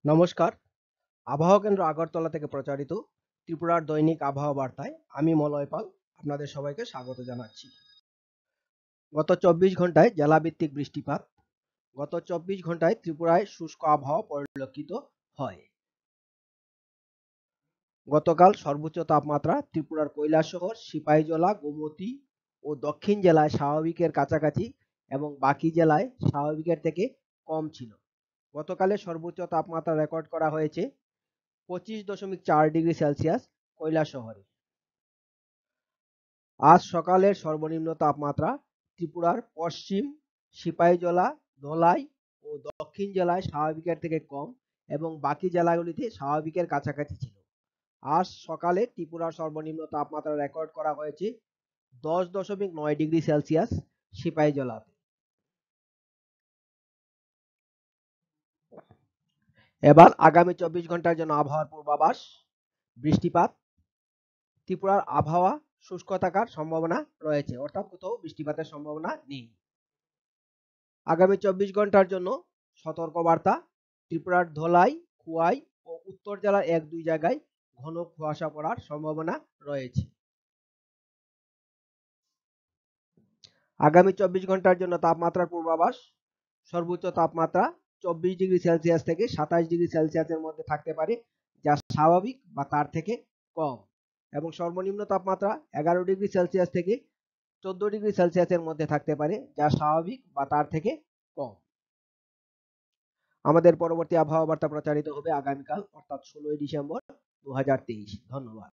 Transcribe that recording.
নমস্কার। আবহাওয়া কেন্দ্র আগরতলা থেকে প্রচারিত ত্রিপুরার দৈনিক আবহাওয়া বার্তায় আমি মলয় পাল আপনাদের সবাইকে স্বাগত জানাচ্ছি। গত ২৪ ঘন্টায় জেলাভিত্তিক বৃষ্টিপাত। গত ২৪ ঘন্টায় ত্রিপুরায় শুষ্ক আবহাওয়া পরিলক্ষিত হয়। গতকাল সর্বোচ্চ তাপমাত্রা ত্রিপুরার কৈলাসহর, সিপাহীজলা, গোমতী ও দক্ষিণ জেলায় স্বাভাবিকের কাছাকাছি এবং বাকি জেলায় স্বাভাবিকের থেকে কম ছিল। গতকালের সর্বোচ্চ তাপমাত্রা রেকর্ড করা হয়েছে 25.4 ডিগ্রি সেলসিয়াস কৈলাসহরে। আজ সকালের সর্বনিম্ন তাপমাত্রা ত্রিপুরার পশ্চিম, সিপাহীজলা, ধলাই ও দক্ষিণ জেলায় স্বাভাবিকের থেকে কম এবং বাকি জেলাগুলিতে স্বাভাবিকের কাছাকাছি ছিল। আজ সকালে ত্রিপুরার সর্বনিম্ন তাপমাত্রা রেকর্ড করা হয়েছে 10.9 ডিগ্রি সেলসিয়াস সিপাহীজলাতে। এবার আগামী 24 ঘন্টার জন্য আবহাওয়ার পূর্বাভাস। বৃষ্টিপাত। ত্রিপুরার আবহাওয়া শুষ্ক থাকার সম্ভাবনা রয়েছে, অর্থাৎ কোথাও বৃষ্টিপাতের সম্ভাবনা নেই। আগামী 24 ঘন্টার জন্য সতর্কবার্তা। ত্রিপুরার ধলাই, খোয়াই ও উত্তর জেলার 1-2 জায়গায় ঘন কুয়াশা পড়ার সম্ভাবনা রয়েছে। আগামী 24 ঘন্টার জন্য তাপমাত্রার পূর্বাভাস। সর্বোচ্চ তাপমাত্রা 24 ডিগ্রি সেলসিয়াস থেকে 27 ডিগ্রি সেলসিয়াসের মধ্যে থাকতে পারে, যা স্বাভাবিক বা তার থেকে কম, এবং সর্বনিম্ন তাপমাত্রা 11 ডিগ্রি সেলসিয়াস থেকে 14 ডিগ্রি সেলসিয়াসের মধ্যে থাকতে পারে, যা স্বাভাবিক বা তার থেকে কম। আমাদের পরবর্তী আবহাওয়া বার্তা প্রচারিত হবে আগামীকাল, অর্থাৎ 16 ডিসেম্বর 2023। ধন্যবাদ।